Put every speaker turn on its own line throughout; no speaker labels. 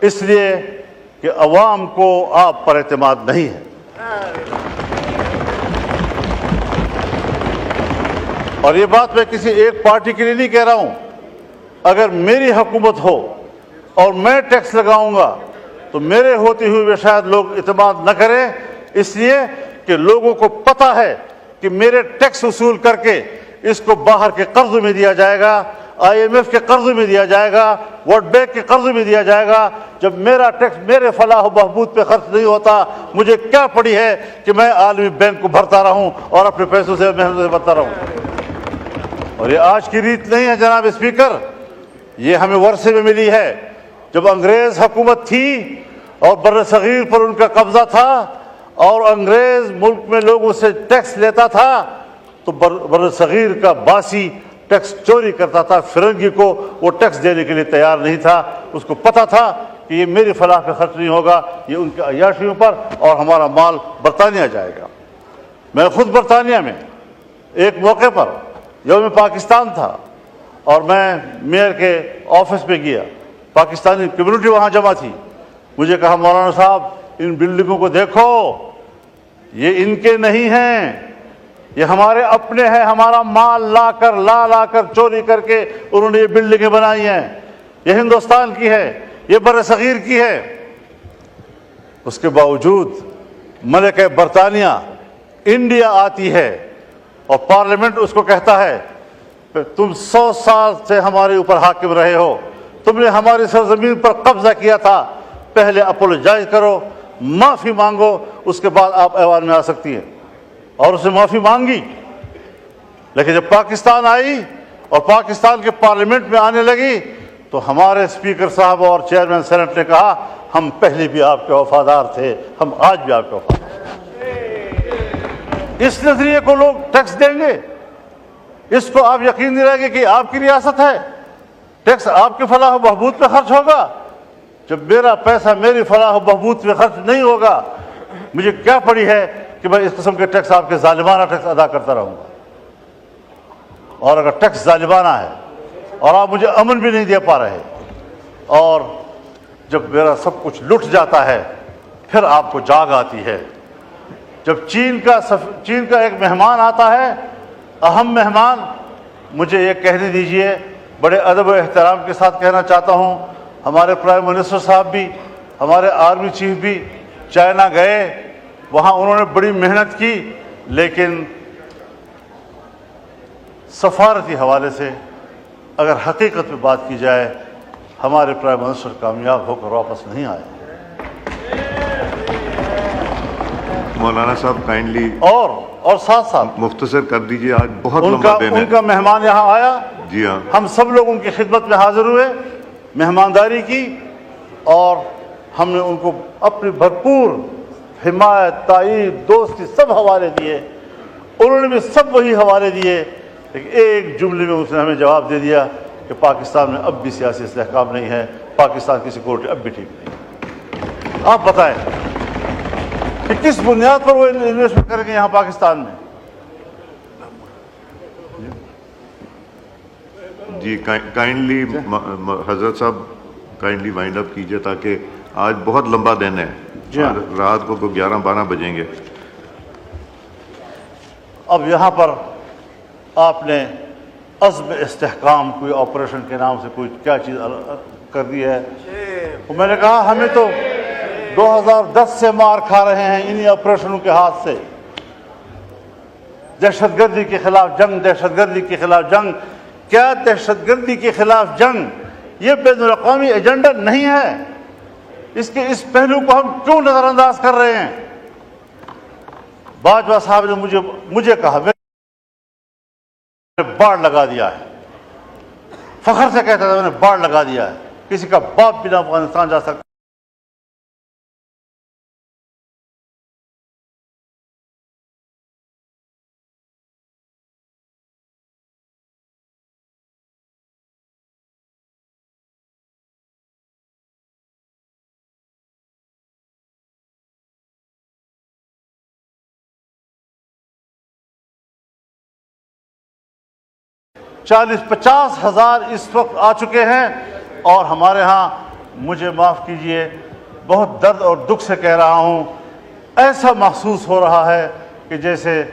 اس لیے کہ عوام کو آپ پر اعتماد نہیں ہے. اور یہ بات میں کسی ایک پارٹی کے لیے نہیں کہہ رہا ہوں. اگر میری حکومت ہو اور میں ٹیکس لگاؤں گا تو میرے ہوتے ہوئے بھی شاید لوگ اعتماد نہ کریں، اس لیے کہ لوگوں کو پتہ ہے کہ میرے ٹیکس وصول کر کے اس کو باہر کے قرض میں دیا جائے گا، IMF کے قرض میں دیا جائے گا، ورلڈ بینک کے قرض میں دیا جائے گا. جب میرا ٹیکس میرے فلاح و بہبود پہ خرچ نہیں ہوتا، مجھے کیا پڑی ہے کہ میں عالمی بینک کو بھرتا رہوں اور اپنے پیسوں سے محنت سے بھرتا رہوں. اور یہ آج کی ریت نہیں ہے جناب اسپیکر، یہ ہمیں ورثے میں ملی ہے. جب انگریز حکومت تھی اور بر صغیر پر ان کا قبضہ تھا اور انگریز ملک میں لوگوں سے ٹیکس لیتا تھا تو بر صغیر کا باسی ٹیکس چوری کرتا تھا. فرنگی کو وہ ٹیکس دینے کے لیے تیار نہیں تھا. اس کو پتہ تھا کہ یہ میری فلاح پہ خرچ نہیں ہوگا، یہ ان کے عیاشیوں پر، اور ہمارا مال برطانیہ جائے گا. میں خود برطانیہ میں ایک موقع پر یوم پاکستان تھا اور میں میئر کے آفس پہ گیا. پاکستانی کمیونٹی وہاں جمع تھی. مجھے کہا مولانا صاحب ان بلڈنگوں کو دیکھو، یہ ان کے نہیں ہیں، یہ ہمارے اپنے ہیں. ہمارا مال لا کر چوری کر کے انہوں نے یہ بلڈنگیں بنائی ہیں. یہ ہندوستان کی ہے، یہ بر صغیر کی ہے. اس کے باوجود ملکہ برطانیہ انڈیا آتی ہے اور پارلیمنٹ اس کو کہتا ہے تم 100 سال سے ہمارے اوپر حاکم رہے ہو، تم نے ہماری سرزمین پر قبضہ کیا تھا، پہلے اپولوجائز کرو، معافی مانگو، اس کے بعد آپ ایوان میں آ سکتی ہیں. اور اس نے معافی مانگی. لیکن جب پاکستان آئی اور پاکستان کے پارلیمنٹ میں آنے لگی تو ہمارے اسپیکر صاحب اور چیئرمین سینٹ نے کہا ہم پہلے بھی آپ کے وفادار تھے، ہم آج بھی آپ کے وفادار ہیں. اس نظریے کو لوگ ٹیکس دیں گے، اس کو آپ یقین نہیں رہے گے کہ آپ کی ریاست ہے، ٹیکس آپ کے فلاح و بہبود پہ خرچ ہوگا. جب میرا پیسہ میری فلاح و بہبود پہ خرچ نہیں ہوگا، مجھے کیا پڑی ہے کہ میں اس قسم کے ٹیکس، آپ کے ظالمانہ ٹیکس ادا کرتا رہوں گا. اور اگر ٹیکس ظالمانہ ہے اور آپ مجھے امن بھی نہیں دے پا رہے، اور جب میرا سب کچھ لٹ جاتا ہے پھر آپ کو جاگ آتی ہے. جب چین کا ایک مہمان آتا ہے، اہم مہمان، مجھے یہ کہنے دیجئے، بڑے ادب و احترام کے ساتھ کہنا چاہتا ہوں، ہمارے پرائم منسٹر صاحب بھی، ہمارے آرمی چیف بھی چائنا گئے، وہاں انہوں نے بڑی محنت کی، لیکن سفارتی حوالے سے اگر حقیقت پہ بات کی جائے، ہمارے پرائم منسٹر کامیاب ہو کر واپس نہیں آئے.
مولانا صاحب کائنڈلی
اور ساتھ ساتھ
مختصر کر دیجئے، آج بہت لمبا دن ہے.
ان کا مہمان یہاں آیا،
جی ہاں،
ہم سب لوگ ان کی خدمت میں حاضر ہوئے، مہمانداری کی، اور ہم نے ان کو اپنی بھرپور حمایت، تائید، دوستی سب حوالے دیے. انہوں نے بھی سب وہی حوالے دیے، لیکن ایک جملے میں اس نے ہمیں جواب دے دیا کہ پاکستان میں اب بھی سیاسی استحکام نہیں ہے، پاکستان کی سیکورٹی اب بھی ٹھیک نہیں. آپ بتائیں کہ کس بنیاد پر وہ انویسٹمنٹ کریں گے یہاں پاکستان میں؟
جی کائنڈلی حضرت صاحب کائنڈلی وائنڈ اپ کیجئے، تاکہ آج بہت لمبا دن ہے. رات کو 11-12 بجیں گے.
اب یہاں پر آپ نے عزم استحکام کوئی آپریشن کے نام سے کوئی کیا چیز کر دی ہے. میں نے کہا ہمیں تو 2010 سے مار کھا رہے ہیں انہی آپریشنوں کے ہاتھ سے. دہشت گردی کے خلاف جنگ، دہشت گردی کے خلاف جنگ. کیا دہشت گردی کے خلاف جنگ یہ بین الاقوامی ایجنڈا نہیں ہے؟ اس پہلو کو ہم کیوں نظر انداز کر رہے ہیں؟ باجوہ صاحب نے مجھے کہا، میں نے باڑ لگا دیا ہے، فخر سے کہتا تھا میں نے باڑ لگا دیا ہے، کسی کا باپ بھی نہ افغانستان جا سکتا. چالیس 50 ہزار اس وقت آ چکے ہیں، اور ہمارے ہاں مجھے معاف کیجئے، بہت درد اور دکھ سے کہہ رہا ہوں، ایسا محسوس ہو رہا ہے کہ جیسے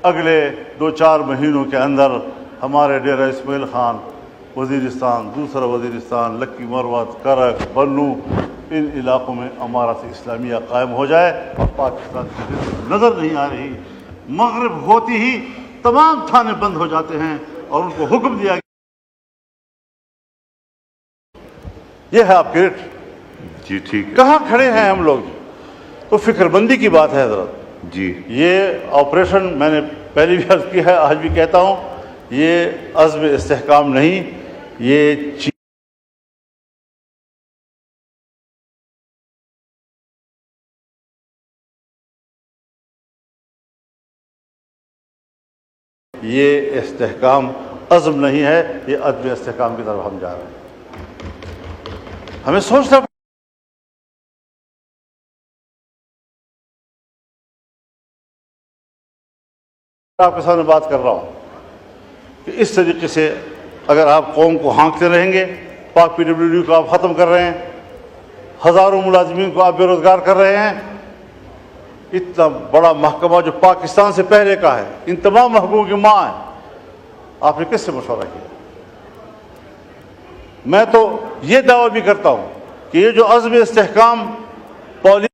اگلے 2-4 مہینوں کے اندر ہمارے ڈیرہ اسماعیل خان، وزیرستان، دوسرا وزیرستان، لکی مروت، کرک، بنو، ان علاقوں میں امارت اسلامیہ قائم ہو جائے اور پاکستان کی نظر نہیں آ رہی۔ مغرب ہوتی ہی تمام تھانے بند ہو جاتے ہیں اور ان کو حکم دیا گیا، یہ ہے آپ کی ریٹ۔
جی ٹھیک ہے
کہاں کھڑے ہیں ہم لوگ؟ تو فکر بندی کی بات ہے حضرت۔
جی
یہ آپریشن میں نے پہلے بھی عرض کی ہے، آج بھی کہتا ہوں، یہ عزم استحکام نہیں، یہ استحکام عزم نہیں ہے، یہ عدم استحکام کی طرف ہم جا رہے ہیں۔ ہمیں سوچنا آپ کے سامنے بات کر رہا ہوں کہ اس طریقے سے اگر آپ قوم کو ہانکتے رہیں گے، پاک پی ڈبلیو ڈی کو آپ ختم کر رہے ہیں، ہزاروں ملازمین کو آپ بے روزگار کر رہے ہیں، اتنا بڑا محکمہ جو پاکستان سے پہلے کا ہے، ان تمام محکموں کی ماں ہے، آپ نے کس سے مشورہ کیا؟ میں تو یہ دعویٰ بھی کرتا ہوں کہ یہ جو عزم استحکام پالیسی